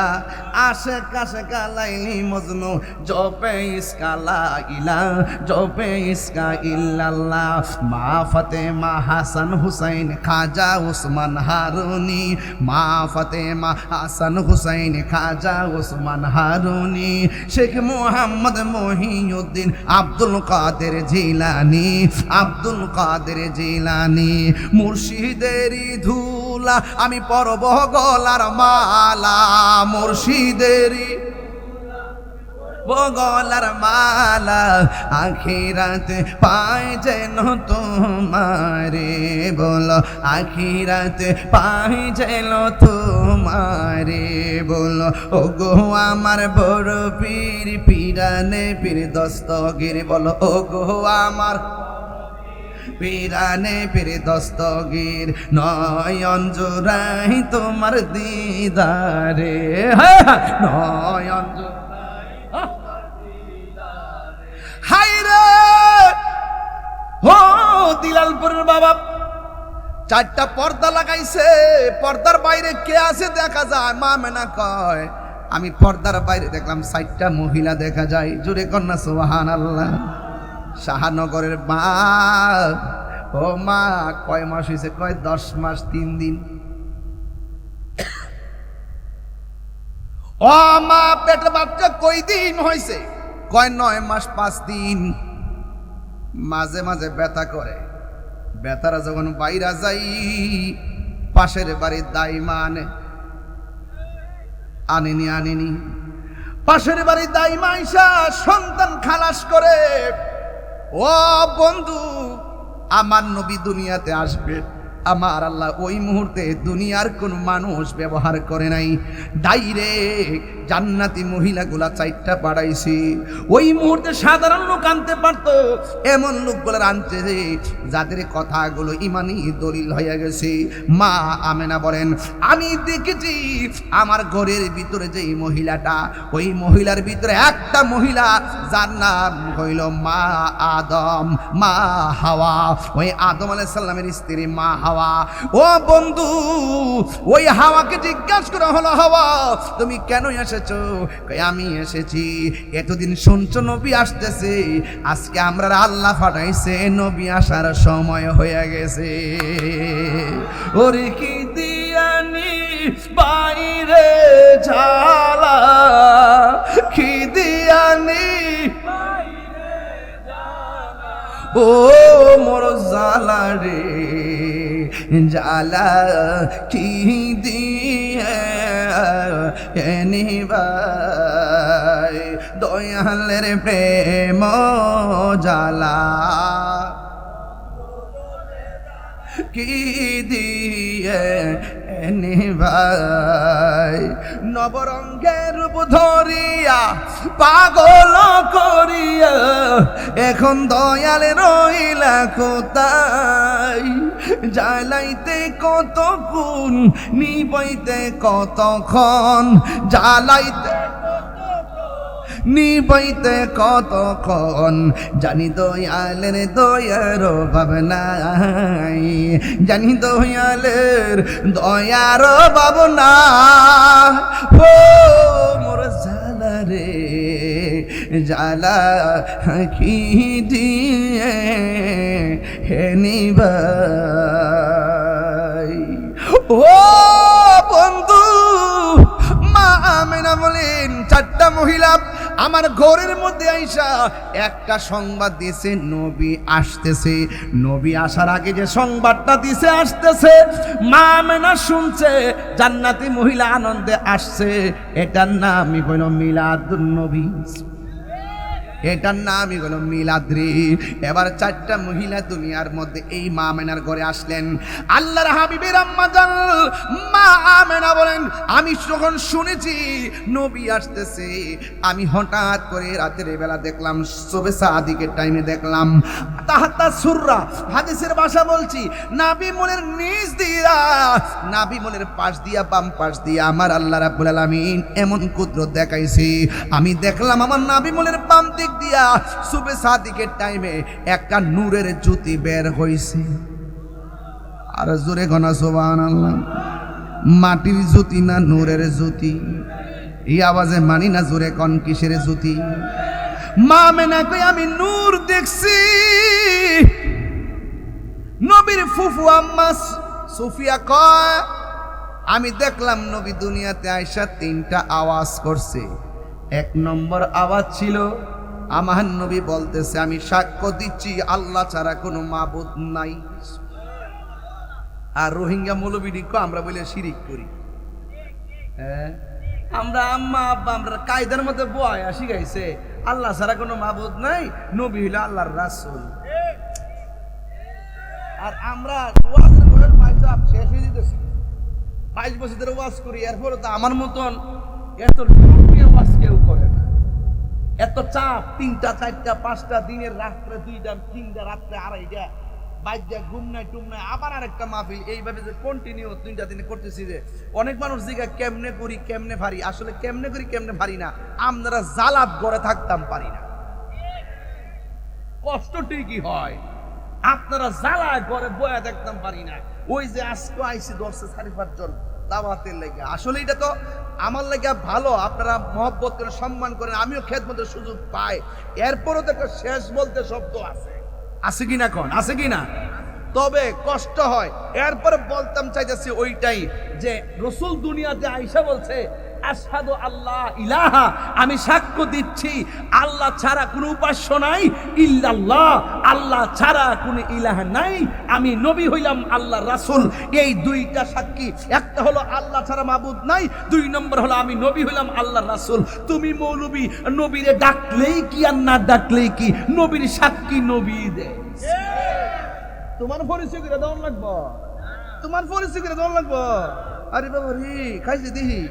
আশেক আশেক লাইলি মজনু, জপে ইসকা লা ইলাহা, জপে ইসকা ইল্লাল্লাহ। মা ফাতেমা, হাসান হুসাইন, খাজা উসমান হারুনি, মা ফাতেমা, হাসান হুসাইন, খাজা উসমান হারুনি, শেখ মুহাম্মদ মহিউদ্দিন, আব্দুল কাদের জিলানি, আব্দুল কাদের জিলানি। মুর্শিদেরই ধুলা আমি পরব গলার মালা, মুর্শিদেরই ও গলার মালা আখিরাতে পায় যেন তোমারে বলো আখিরাতে পায় যেন তোমারে বলো ও গো আমার বড় পীর পীরানে পীর দস্তগীর বলো ও গো আমার পীরানে পীর দস্তগীর নয়ন জোড়াই তোমার দিদারে নয়ন হায়রে ও দিলালপুরের বাবা চারটা পর্দা লাগাইছে পর্দার বাইরে কে আছে দেখা যায় মা মেনা কয় আমি পর্দার বাইরে দেখলাম 4টা মহিলা দেখা যায় জোরে কন্যা সুবহানাল্লাহ শাহনগরের মা ও মা কয় মাস হয়েছে কয় 10 মাস 3 দিন ও মা পেটে বাচ্চা কই দিন হয়েছে কয় 9 মাস 5 দিন মাঝে মাঝে ব্যথা করে ব্যথারা যখন বাইরা যাই পাশের বাড়ির দাইমা আনেনি পাশের বাড়ির দাইমা আইসা সন্তান খালাস করে ও বন্ধু আমার নবী দুনিয়াতে আসবে আমার আল্লাহ ওই মুহূর্তে দুনিয়ার কোন মানুষ ব্যবহার করে নাই ডাইরেক্ট জান্নাতি মহিলাগুলা 4টা পাঠাইছি ওই মুহূর্তে সাধারণ লোক আনতে পারতো এমন লোকগুলো আনছে যে যাদের কথাগুলো ইমানি দলিল হয়ে গেছে মা আমেনা বলেন আমি দেখেছি আমার ঘরের ভিতরে যে মহিলাটা ওই মহিলার ভিতরে একটা মহিলা যার নাম হইল মা আদম মা হাওয়া ওই আদম আলাইহিস সালামের স্ত্রী মা হাওয়া ও বন্ধু ওই হাওয়াকে জিজ্ঞাসা করা হলো হাওয়া তুমি কেন এসেছো আমি এসেছি এতদিন শুনছো নবী আসতেছে আজকে আমরা আল্লাহ পাঠাইছে নবী আসার সময় হয়ে গেছে ওরে কি দিয়ানি বাইরে ঝালা কি দিয়ানি ও মোর জালা রে জালা কি দিয়ে নিবাই দয়ালের প্রেম জালা কি দিয়ে নিবাই নবরঙ্গের রূপ ধরিয়া পাগল করিয়া এখন দয়ালে রইলা কোথায় জ্বালাইতে কতক্ষণ নিবাইতে কতক্ষণ জ্বালাইতে নিবাইতে কতক্ষণ জানি দয়ালের দয়ার ভাবনাই জানি দয়ালের দয়ার ভাবনা ও মোর জালা রে জালা কি দিয়ে হে নিবাই ও বন্ধু মা আমেনা বলেন 4টা মহিলা আমার ঘরের মধ্যে আইসা একটা সংবাদ দিয়েছে নবী আসতেছে নবী আসার আগে যে সংবাদটা দিছে আসতেছে মা আমেনা শুনছে জান্নাতি মহিলা আনন্দে আসছে এটার নামই হইল মিলাদুন নবী এটার নামই হলো মিলাদ রে এবার 4টা মহিলা দুনিয়ার মধ্যে এই মা আমেনার ঘরে আসলেন আল্লাহর হাবিবের আম্মা জান মা আমেনা বলেন আমি যখন শুনেছি নবী আসতেছে আমি হঠাৎ করে রাতের বেলা দেখলাম সুবে সাদিকের টাইমে দেখলাম তাহাতা সুররা হাদিসের ভাষা বলছি নাবি মনের নিচ দিয়া নাবি মনের পাশ দিয়া বাম পাশ দিয়া আমার আল্লাহ রাব্বুল আলামিন এমন কুদরত দেখাইছে আমি দেখলাম আমার নাবি মনের বাম দিক দিয়া সুবে সাদিকের টাইমে একটা নূরের জ্যোতি বের হইছে আর জোরে গনা সুবহানাল্লাহ মাটির জ্যোতি না নূরের জ্যোতি এই আওয়াজে মানি না জোরে কোন কিসের জ্যোতি মা আমেনা কই আমি নূর দেখছি নবীর ফুফু আম্মা সুফিয়া কয় আমি দেখলাম নবী দুনিয়াতে আইসা 3টা আওয়াজ করছে 1 নম্বর আওয়াজ ছিল আমার নবী বলতেছে আমি সাক্ষ্য দিচ্ছি আল্লাহ ছাড়া কোনো মাবুদ নাই আর রোহিঙ্গা মৌলবীকে আমরা বলে শিরিক করি হ্যাঁ আমরা আম্মা আব্বা আমরা কায়দার মধ্যে বয়া শিখাইছে আল্লাহ ছাড়া কোনো মাবুদ নাই, নবী হইল আল্লাহর রাসূল। আর আমরা ওয়াজ করে মাইজাব শেষ হয়ে যেতেছি, 22 বছর ধরে ওয়াজ করি, এরপরে তো আমার মতন এত লুটিয়ে ওয়াজ কেউ করে না। এত চাপ, 3টা 4টা 5টা দিনের রাত্রে 2টা 3টা রাত্রে 2:30টা বাইজা ঘুম নাই টুম নাই, আবার আরেকটা মাহফিল, এইভাবে যে কন্টিনিউ 2টা দিনে করতেছি। যে অনেক মানুষ জিজ্ঞাসা কেমনে করি কেমনে পারি, আসলে কেমনে করি কেমনে পারি না, আমরা জালাত ঘরে থাকতাম পারি না, কষ্ট ঠিকই হয়, আপনারা জ্বালায় ঘরে বয়া দেখতাম পারি না। ওই যে আজকে আইসি 10-5 জন দাওয়াতের লেগে, আসলে এটা তো আমার লেগে ভালো, আপনারা মহব্বত করে সম্মান করেন, আমিও খেদমতের সুযোগ পাই। এরপরও দেখো শেষ বলতে শব্দ আছে, আছে কিনা কোন, আছে কিনা? তবে কষ্ট হয়। এরপরে বলতাম চাইতেছি ওইটাই যে রসুল দুনিয়াতে আইসা বলছে আশহাদু আল্লাহ ইলাহা, আমি সাক্ষ্য দিচ্ছি আল্লাহ ছাড়া কোনো উপাস্য নাই, ইল্লাল্লাহ, আল্লাহ ছাড়া কোনো ইলাহ নাই, আমি নবী হইলাম আল্লাহর রাসূল। এই 2টা সাক্ষী, একটা হলো আল্লাহ ছাড়া মাবুদ নাই, 2 নম্বর হলো আমি নবী হইলাম আল্লাহর রাসূল। তুমি মৌলবী, নবীরে ডাকলেই কি আর না ডাকলেই কি, নবীর সাক্ষী নবী দে। তোমার পরিচয় করে দেওয়ার লাগবো, তোমার পরিচয় করে দেওয়ার লাগবো। আরে বাবা রে খাইছে দিহি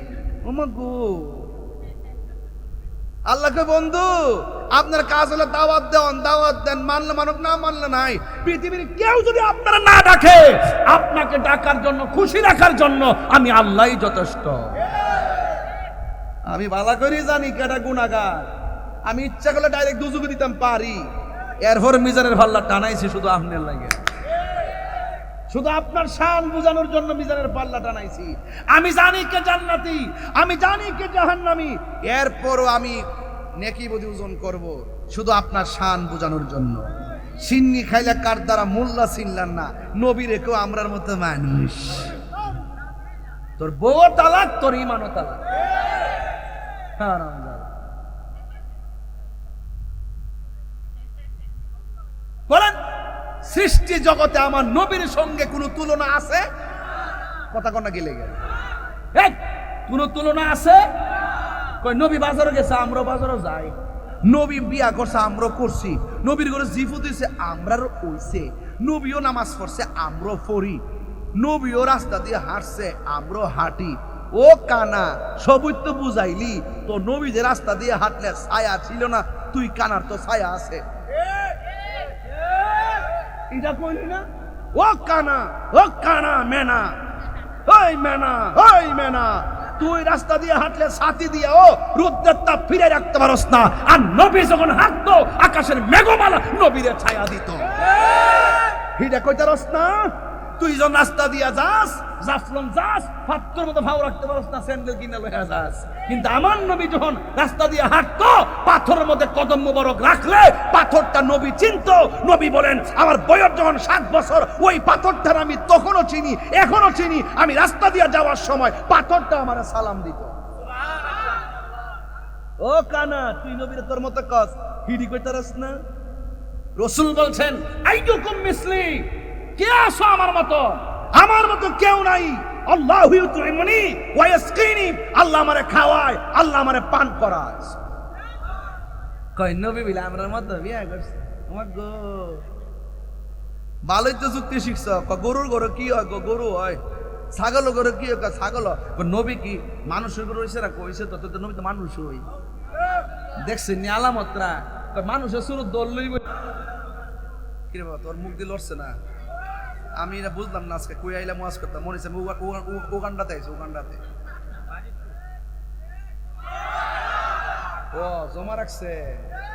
আল্লাহকে বন্ধু, আপনার কাজ হলো দাওয়াত দেন, দাওয়াত দেন, মানলে মানুষ না মানলে নাই। পৃথিবীর কেউ যদি আপনারা না ডাকে, আপনাকে ডাকার জন্য খুশি রাখার জন্য আমি আল্লাহই যথেষ্ট। আমি ভালো করে জানি কেটা গুনাহগার, আমি ইচ্ছা করলে ডাইরেক্ট দুজুকে দিতাম পারি, এরপর মিজানের পাল্লা টানাইছি শুধু আপনার লাগে, শুধু আপনার শান বোঝানোর জন্য মিজানের পাল্লা টানাইছি। আমি জানি কে জান্নাতি, আমি জানি কে জাহান্নামী, এরপরও আমি নেকি বুঝি ওজন করব শুধু আপনার শান বোঝানোর জন্য। সিন্নি খাইলে কার দ্বারা মোল্লা চিনলেন না, নবী রেখেও আমরার মতো মানুষ। তোর বউ তালাক, তোর ইমানও তালাক। বলেন সৃষ্টি জগতে আমার নবীর সঙ্গে কোনো তুলনা আছে? কথা কন্যা গেলে গেল কোন তুলনা আছে? কই নবী বাজারে গেছে, আমরা বাজারে যাই, নবী বিয়া করছে, আমরা করছি, নবীর ঘরে জিফু দিয়েছে, আমরাও হইছে, নবীও নামাজ পড়ছে, আমরাও পড়ি, নবীও রাস্তা দিয়ে হাঁটছে, আমরাও হাঁটি। ও কানা, সবই তো বুঝাইলি, তো নবী যে রাস্তা দিয়ে হাঁটলে ছায়া ছিল না, তুই কানার তো ছায়া আছে, এটা কইলি না? ও কানা, ও কানা মেনা, ওই মেনা, ওই মেনা, তুই রাস্তা দিয়ে হাঁটলে ছাতি দিয়ে ও রোদের তাপ ফিরে রাখতে পারস না, আর নবী যখন হাঁটতো আকাশের মেঘমালা নবীরে ছায়া দিত। এটা কইতারস না? তুই যখন রাস্তা দিয়া যাস, জাফলং যাস, পাত্র মতো ভাও রাখতে পারস না, স্যান্ডেল কিনে লইয়া যাস। কিন্তু আমার নবী যখন রাস্তা দিয়ে হাঁটতো, পাথরের মধ্যে কদম মোবারক রাখলে পাথরটা নবী চিনত। নবী বলেন আমার বয়স যখন 7 বছর, ওই পাথরটার আমি তখনও চিনি, এখনো চিনি। আমি রাস্তা দিয়ে যাওয়ার সময় পাথরটা আমার সালাম দিত। ও কানা, তুই নবীর তোর মতো কস, হিডি কইতারস না? রাসূল বলছেন আইয়ুকুম মিসলি, কে আছো আমার মতো? আমার মতো কেউ নাই। আল্লাহু ইউতইমুনি ওয়া ইয়াসকিনি, আল্লাহ আমারে খাওয়ায়, আল্লাহ আমারে পান করায়। কই নবী বিলা আমরার মতো বিয়া করছে? আমার গো ভালোই তো যুক্তি শিখছ। গরুর গরু কি হয়? গরু হয়। ছাগল গরু কি হয়? ছাগল। নবী কি মানুষের গরু হইছে না? কইছে তো, তো নবী তো মানুষ হই। দেখছেন নি আলামতরা? মানুষের শুরু দল লইব কি রে বাবা, তোর মুখ দিয়ে লড়ছে না? আমি এটা বুঝলাম না, আজকে কই আইলাম ওয়াজ করতাম, মনে হচ্ছে উগান্ডাতে আইছে, উগান্ডাতে। ও জমা রাখছে,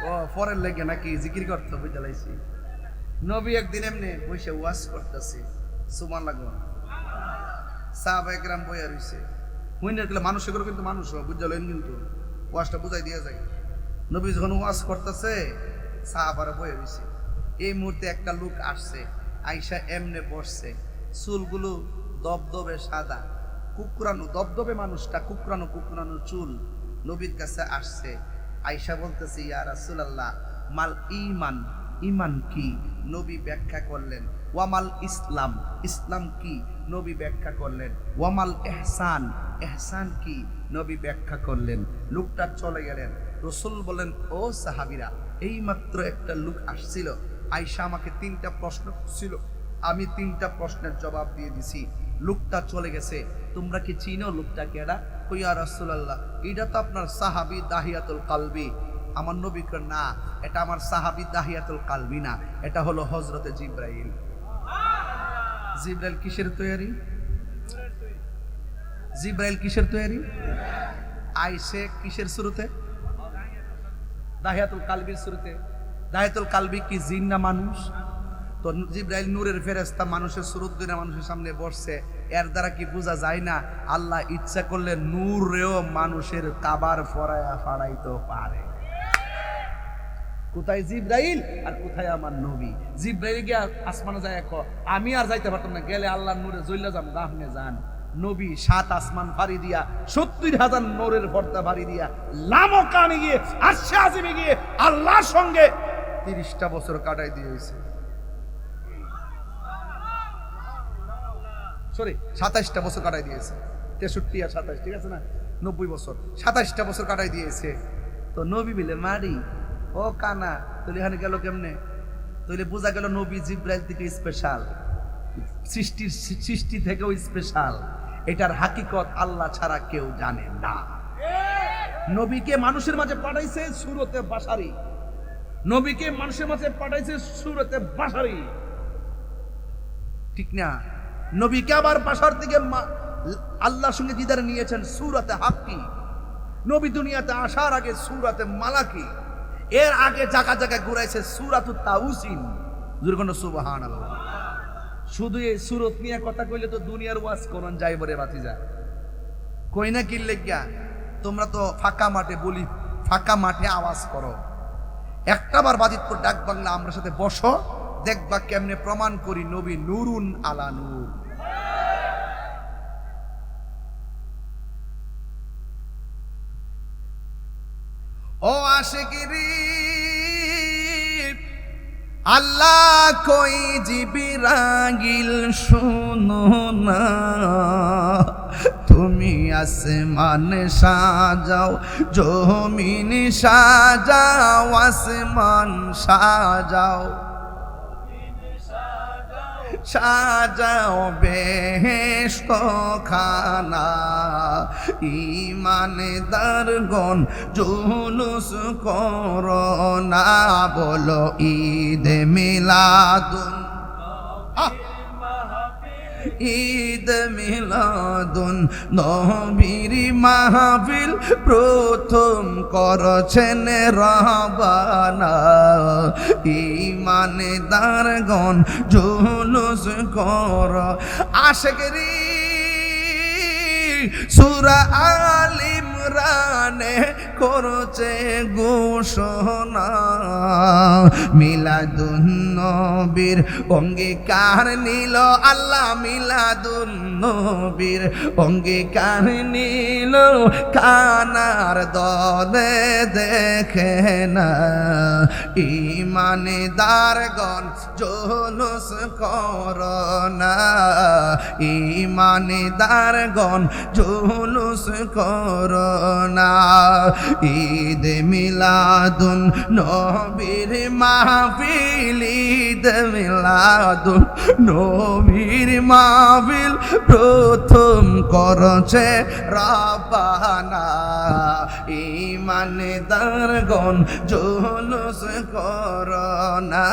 ও পরের লেগে নাকি জিকির করতে বুঝতে লাইছি। নবী একদিন এমনি বসে ওয়াজ করতেছে, সুবহান লাগো, সাহাবা একরাম বইয়া রইছে, হুইনের গেলে মানুষের করে কিন্তু মানুষ বুঝতে লইন, কিন্তু ওয়াজটা বুঝাই দিয়ে যায়। নবী যখন ওয়াজ করতেছে, সাহাবারা বইয়া রইছে। এই মুহূর্তে একটা লোক আসছে, আইসা এমনে বসছে, চুলগুলো দবদবে সাদা, কুকরানো, দবদবে মানুষটা, কুকরানো কুকরানো চুল। নবীর কাছে আসছে, আইসা বলতেছে ইয়া রাসূলুল্লাহ মাল ঈমান, ইমান কি নবী ব্যাখ্যা করলেন। ওয়ামাল ইসলাম, ইসলাম কি নবী ব্যাখ্যা করলেন। ওয়ামাল এহসান, এহসান কি নবী ব্যাখ্যা করলেন। লোকটা চলে গেলেন। রাসূল বলেন, ও সাহাবীরা, এইমাত্র একটা লোক আসছিল, আয়েশা আমাকে 3টা প্রশ্ন ছিল, আমি 3টা প্রশ্নের জবাব দিয়ে দিছি, লোকটা চলে গেছে, তোমরা কি চিনো লোকটা কেডা? ইয়া রাসূলুল্লাহ, এটা তো আপনার সাহাবী দাহিয়াতুল কালবি। আমার নবী কয়, না, এটা আমার সাহাবী দাহিয়াতুল কালবি না, এটা হলো হযরতে জিবরাইল। জিবরাইল কিসের তৈরি? জিবরাইল কিসের তৈরি? আইসে কিসের শুরুতে? দাহিয়াতুল কালবির শুরুতে। দাহিয়াতুল কালবি কি জিন না মানুষ? তো জিবরাইল নূরের ফেরেশতা, মানুষের সুরত দিনে মানুষের সামনে বসছে, এর দ্বারা কি বোঝা যায় না আল্লাহ ইচ্ছা করলে নূরেও মানুষের কাবার ফরায়া ফাড়াইতে পারে? কোথায় জিবরাইল আর কোথায় আমার নবী? জিবরাইল গিয়া আসমানে যায়, আমি আর যাইতে পারতাম না, গেলে আল্লাহর নূরে জ্বললে যাম, আপনি যান। নবী 7 আসমান ফাড়ি দিয়া 70,000 নূরের পর্দা ফাড়ি দিয়া লামকানে গিয়ে আরশে আজিমে গিয়ে আল্লাহর সঙ্গে 30টা বছর কাটাই দিয়েছে। সরি, 27টা বছর কাটাই দিয়েছে। 63 আর 27, ঠিক আছে না, 90 বছর, 27টা বছর কাটাই দিয়েছে। তো নবী বিলে মারি, ও কানা, তাহলে এখানে গেল কেমনে? তাহলে বোঝা গেল নবী জিবরাইল থেকে স্পেশাল, সৃষ্টি থেকেও স্পেশাল। এটার হাকিকত আল্লাহ ছাড়া কেউ জানে না। নবীকে মানুষের মাঝে পাঠাইছে সূরতে বাশারি, নবীকে মানুষের মাঝে পাঠাইছে সূরতে বাশারি, ঠিক না? নবীকে আবার বাশার থেকে আল্লাহর সঙ্গে দিদার নিয়েছেন সূরতে হাক্কি। নবী দুনিয়াতে আসার আগে সূরতে মালাকি, এর আগে জায়গা জায়গায় ঘুরাইছে সূরাতুত তাউসিন। জুরকন্ড সুবহানাল্লাহ। শুধু এই সূরত নিয়ে কথা কইলে তো দুনিয়ার ওয়াজ করন যাইব রে বাতিজা। কই না কি লেগা? তোমরা তো ফাঁকা মাঠে বলি, ফাঁকা মাঠে আওয়াজ করো। একটাবার বাজিতপুর ডাক বাংলা আমরা সাথে বসো, দেখবা কেমনে প্রমাণ করি নবী নূরুন আলা নূর। ও আশিকিরি আল্লাহ কই জিবরাইল শুনো না, তুমি আসমান সাজাও, জমিন সাজাও, আসমান সাজাও, সাজাও বেহেশত খানা, ঈমানদারগণ জুলুস করো না, বলো ঈদ মিলাদুন, ঈদ মিলাদুন নবীর মাহফিল প্রথম করছেন রবানা, ঈমানদারগণ জুলুস কর। আশিকরি সূরা আল ইমরানে করছে ঘোষণা, মিলাদুন নবীর অঙ্গীকার নিল আল্লাহ, মিলাদুন নবীর অঙ্গীকার নিল, কানার দলে দেখে না, ঈমানদারগণ জুলুস করো না, ঈমানদারগণ জুলুস করো না, ঈদ মিলাদুন নবীর মাহফিল, ঈদ মিলাদুন নবীর মাহফিল প্রথম করছে রবানা, ঈমানদারগণ জুলুস করো না,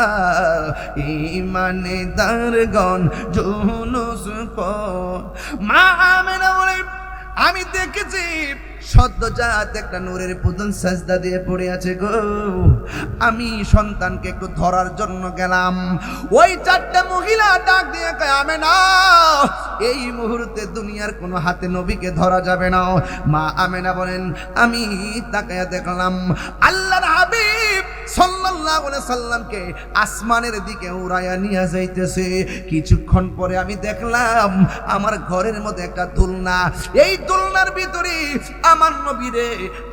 ঈমানদারগণ জুলুস কর। মা আমেনা বলে, আমি দেখেছি সদ্যজাত একটা নূরের পুতুল সাজদা দিয়ে পড়ে আছে গো, আমি সন্তানকে একটু ধরার জন্য গেলাম, ওই 4টা মহিলা ডাক দিয়ে কয়, আমেনা এই মুহূর্তে দুনিয়ার কোনো হাতে নবীকে ধরা যাবে না। মা আমেনা বলেন আমি তাকায়া দেখলাম আল্লাহর হাবিব সাল্লাল্লাহু আলাইহি সাল্লামকে আসমানের দিকে উড়াইয়া নিয়ে যাইতেছে। কিছুক্ষণ পরে আমি দেখলাম আমার ঘরের মধ্যে একটা দোলনা, এই দোলনার ভিতরে আমার নবীরে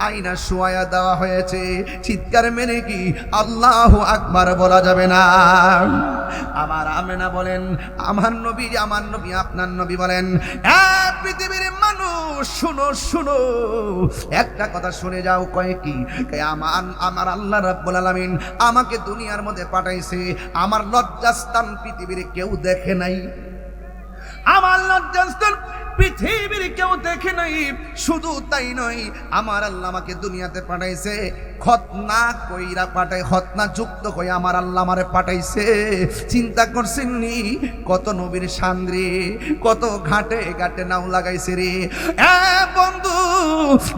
আয়না শোয়া দেওয়া হয়েছে। চিৎকার মেরে কি আল্লাহু আকবার বলা যাবে না? আমার আমেনা বলেন আমার নবী আপনার নবী বলেন পৃথিবীর মানুষ শুনো শুনো, একটা কথা শুনে যাও। কয় কি? আমার আল্লাহ রাব্বুল আলামিন আমাকে দুনিয়ার মধ্যে পাঠাইছে, আমার লজ্জাস্থান পৃথিবীর কেউ দেখে নাই, আমার লজ্জাস্থান পৃথিবীর কেউ দেখে নাই। শুধু তাই নয়, আমার আল্লাহ আমাকে দুনিয়াতে পাঠাইছে খতনা কইরা পাঠাই, খতনা যুক্ত কই আমার আল্লাহ আমারে পাঠাইছে। চিন্তা করছেন নি কত নবীর সান্দ্রে, কত ঘাটে ঘাটে নাও লাগাইছে রে। বন্ধু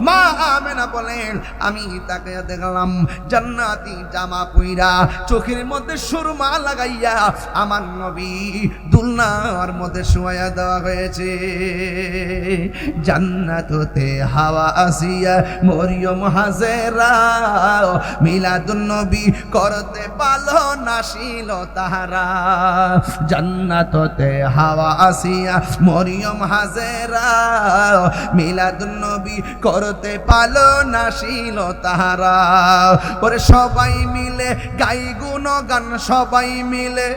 মা আমেনা বলেন আমি তাকে দেখলাম জান্নাতি জামা পইরা, চোখের মধ্যে সুরমা লাগাইয়া আমার নবী দুলনার মধ্যে শোয়া দেওয়া হয়েছে। জান্নাত হতে হাওয়া আসিয়া মরিয়ম হাজেরা মিলাদুন নবী করতে পালো নাসিল তাহারা। জান্নাত হতে হাওয়া আসিয়া মরিয়ম হাজেরা মিলাদুন নবী করতে পালো নাসিল তাহারা। ওরে সবাই মিলে গাই গুণগান, সবাই মিলে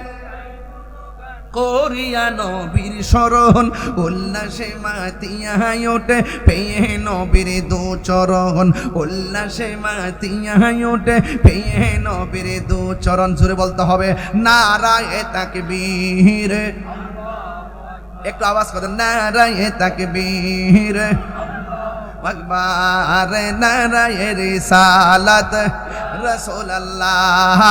করিয়া নবীর শরণ, উল্লাসে মাতিয়া ওঠে পেয়ে নবীর দু চরণ, উল্লাসে মাতিয়া ওঠে পেয়ে নবীর দু চরণ। জোরে বলতে হবে নারায়ে তাকবীর, একটু আওয়াজ করেন নারায়ে তাকবীর, আকবার নারায়ে রিসালাত রাসূলুল্লাহ।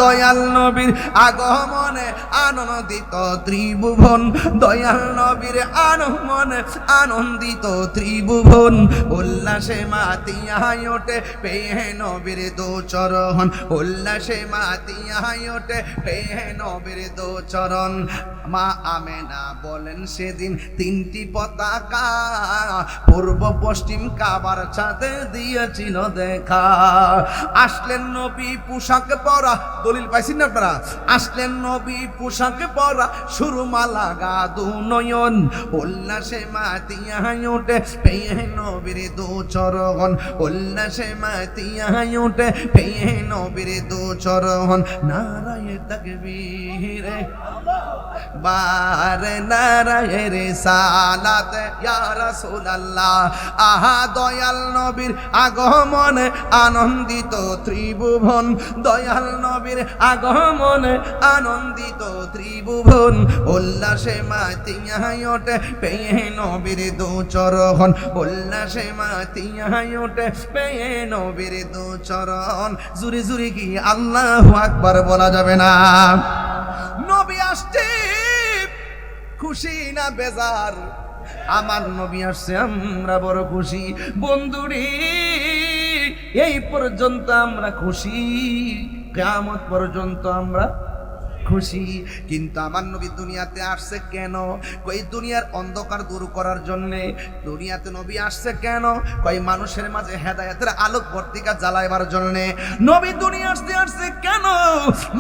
দয়াল নবীর আগমনে আনন্দিত ত্রিভুবন, দয়াল নবীর আগমনে আনন্দিত ত্রিভুবন, উল্লাসে মাতিয়া ওঠে পেয়ে নবীর দু চরণ, উল্লাসে মাতিয়া ওঠে পেয়ে নবীর দু চরণ। মা আমেনা বলেন সেদিন তিনটি পতাকা পূর্ব পশ্চিম কাবার ছাদে দিয়েছিল দেখা। আসলেন নবী পোশাক পরা, দলিল পাইছেন না আপনারা? আসলেন নবী পোশাক পরা, সুরমা লাগা দু নয়ন, উল্লাসে মাতিয়া ওঠে পেয়ে নবীর দু চরণ, উল্লাসে মাতিয়া ওঠে পেয়ে নবীর দু চরণ। নারায়ে তাকবীর, বারে নারায়ে রিসালাত ইয়া রাসূলুল্লাহ। আহা দয়াল নবীর আগমনে আনন্দিত ত্রিভুবন, দয়াল নবীর আগমনে আনন্দিত ত্রিভুবন, উল্লাসে মাতিয়া ওঠে পেয়ে নবীর দু চরণ, উল্লাসে মাতিয়া ওঠে পেয়ে নবীর দু চরণ। জুরি জুরি কি আল্লাহু আকবার বলা যাবে না? নবী আসছে খুশি না বেজার? আমার নবী আসছে আমরা বড় খুশি। বন্ধুরে এই পর্যন্ত আমরা খুশি, কিয়ামত পর্যন্ত আমরা খুশি। কিন্তু আমার নবী দুনিয়াতে আসছে কেন? কই দুনিয়ার অন্ধকার দূর করার জন্যে দুনিয়াতে নবী আসছে কেন? কই মানুষের মাঝে হেদায়েতের আলোক বর্তিকা জ্বালাইবার জন্যে নবী দুনিয়া আসছে কেন?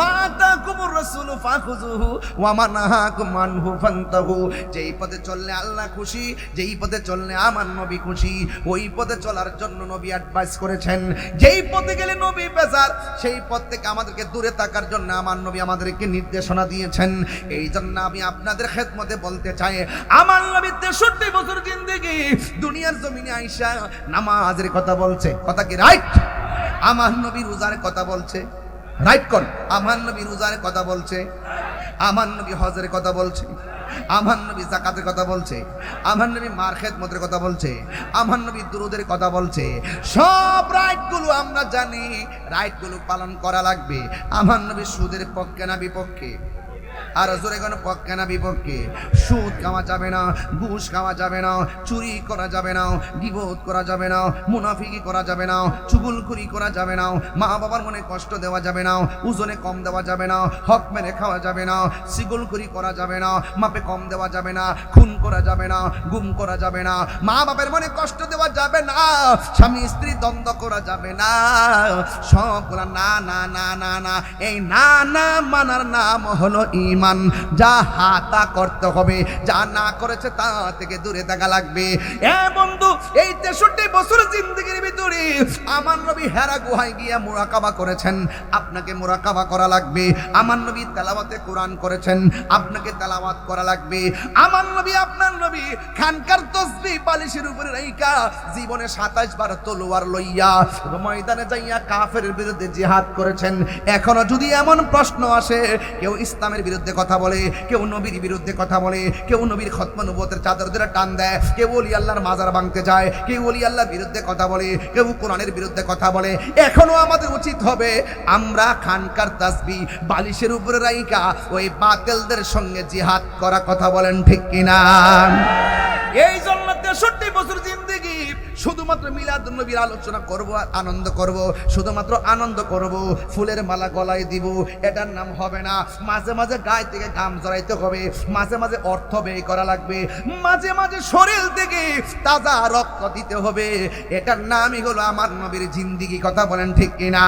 মাতাকুমুর রাসূল ফাখুযুহু ওয়া মানাহাকুম আনহু ফান্তাহু। যেই পথে চললে আল্লাহ খুশি, যেই পথে চললে আমার নবী খুশি, ওই পথে চলার জন্য নবী অ্যাডভাইস করেছেন। যেই পথে গেলে নবী বেজার, সেই পথ থেকে আমাদেরকে দূরে থাকার জন্য আমার নবী আমাদেরকে নির্দেশনা দিয়েছেন। এই জন্য আমি আপনাদের খেদমতে বলতে চাই, আমার নবী 63 বছর জিন্দেগি দুনিয়ার জমিনে আইসা নামাজের কথা বলছে, কথা কি রাইট? আমার নবী রোজার কথা বলছে, রাইট কোন? আমার নবী রোজার কথা বলছে, আমার নবী হজের কথা বলছে, আমার নবী যাকাতের কথা বলছে, আমার নবী মার খেদমতের কথা বলছে, আমার নবী দুরুদের কথা বলছে। সব রাইটগুলো আমরা জানি, রাইটগুলো পালন করা লাগবে। আমার নবী সুদের পক্ষে না বিপক্ষে? আর জোরে কোন পক্ষে না বিপক্ষে? সুদ খাওয়া যাবে না, ঘুষ খাওয়া যাবে না, চুরি করা যাবে না, গীবত করা যাবে না, মুনাফিকি করা যাবে না, চুগলখড়ি করা যাবে না, মা বাবার মনে কষ্ট দেওয়া যাবে না, ওজনে কম দেওয়া যাবে না, হক মেরে খাওয়া যাবে না, সিগলখড়ি করা যাবে না, মাপে কম দেওয়া যাবে না, খুন করা যাবে না, গুম করা যাবে না, মা বাবার মনে কষ্ট দেওয়া যাবে না, স্বামী স্ত্রী দ্বন্দ্ব করা যাবে না, সবগুলা না না না না না। এই না না মানার নাম হলো ঈমান। যা হাতা করতে হবে, যা না করেছে তা থেকে দূরে থাকা লাগবে। এ বন্ধু, এই 63 বছর জিন্দেগির ভিতরে আমার নবী হেরা গুহায় গিয়া মুরাকাবা করেছেন, আপনাকে মুরাকাবা করা লাগবে। আমার নবী তেলাওয়াতে কোরআন করেছেন, আপনাকে তেলাওয়াত করা লাগবে। আমার নবী, আপনার নবী খানকার তসবিহ বালিশের উপরে রাইখা জীবনে 27 বার তলোয়ার লইয়া ময়দানে যাইয়া কাফেরের বিরুদ্ধে জিহাদ করেছেন। এখনো যদি এমন প্রশ্ন আসে, কেউ ইসলামের বিরুদ্ধে কথা বলে, কেউ নবীর বিরুদ্ধে কথা বলে, কেউ নবীর খতম নবুয়তের চাদর ধরে টান দেয়, কেউ ওলি আল্লাহর মাজার ভাঙতে যায়, কেউ ওলি আল্লাহর বিরুদ্ধে কথা বলে, কেউ কোরআনের বিরুদ্ধে কথা বলে, এখনো আমাদের উচিত হবে আমরা খানকার তাসবিহ বালিশের উপরে রাইখা ওই বাতিলদের সঙ্গে জিহাদ করা। কথা বলেন ঠিক কিনা? এই জন্য 63 বছর জিন্দেগি শুধুমাত্র মিলাদুন নবীর আলোচনা করব, আনন্দ করব, শুধুমাত্র আনন্দ করব, ফুলের মালা গলায় দিব, এটার নাম হবে না। মাঝে মাঝে গায়ে থেকে ঘাম জড়াইতে হবে, মাঝে মাঝে অর্থ ব্যয় করা লাগবে, মাঝে মাঝে শরীর থেকে তাজা রক্ত দিতে হবে। এটার নামই হলো আমার নবীর জিন্দেগি। কথা বলেন ঠিক কিনা?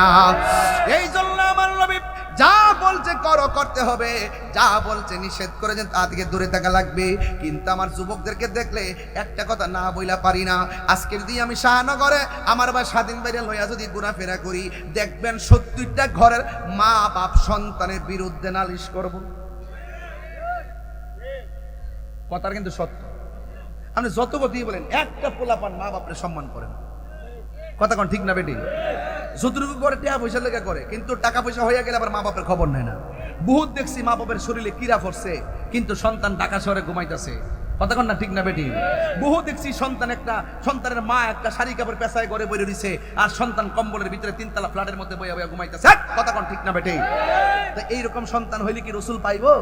এই জন্য আমার নবী যা বলছে করো, করতে হবে, যা বলছে নিষেধ করেছেন তা থেকে দূরে থাকা লাগবে। কিন্তু আমার যুবকদেরকে দেখলে একটা কথা না বইলা পারি না। আজকে যদি আমি শাহনগরে আমার বা স্বাধীন বাইরে লইয়া যদি ঘোরাফেরা করি, দেখবেন 70টা ঘরের মা বাপ সন্তানের বিরুদ্ধে নালিশ করব। কথাটা কিন্তু সত্য। আপনি যত কথাই বলেন, একটা পোলাপান মা বাপরে সম্মান করেন। কথা কোন ঠিক না বেটি? যতটুকু করে টাকা পয়সা লেগে করে, কিন্তু টাকা পয়সা হয়ে গেলে আবার মা বাপের খবর নেয় না। বহুত দেখছি মা বাপের শরীরে কিরা পড়ছে, কিন্তু সন্তান ঢাকা শহরে ঘুমাইতেছে। কথা কোন না ঠিক না বেটি? বহু দেখছি সন্তানের মা একটা শাড়ি কাপড় পেশায় ঘরে বইরে দিছে, আর সন্তান কম্বলের ভিতরে 3 তলা ফ্ল্যাটের মধ্যে বইয়া বইয়া ঘুমাইতেছে। কথা কোন ঠিক না বেটি? তো এইরকম সন্তান হইলে কি রসুল পাইবো?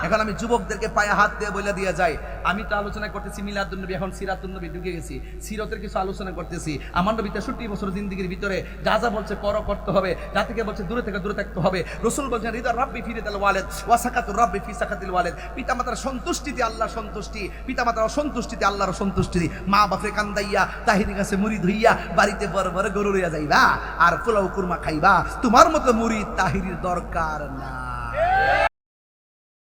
এখন আমি যুবকদেরকে পায়ে হাত দিয়ে বলে দিয়ে যাই, আমি তো আলোচনা করতেছি মিলাদুন নবী, এখন সিরাতুন নবী ঢুকে গেছি, সিরতের কিছু আলোচনা করতেছি। আমার নবী 63 বছর জিন্দেগির ভিতরে যা যা বলছে করো, করতে হবে, যা থেকে বলছে দূরে থেকে দূরে থাকতে হবে। রসুল বলছেন রিদা রাব্বি ফি রিদাল ওয়ালিদ ওয়া সাকাতুর রাব্বি ফি সাকাতিল ওয়ালিদ। পিতামাতার সন্তুষ্টিতে আল্লাহর সন্তুষ্টি, পিতামাতার অসন্তুষ্টিতে আল্লাহর অসন্তুষ্টি। মা বাপরে কান্দাইয়া তাহিরি কাছে মুরিদ হইয়া বাড়িতে বড় বড় গরু লইয়া যাইবা আর পোলাও কুরমা খাইবা, তোমার মতো মুরিদ তাহিরির দরকার না।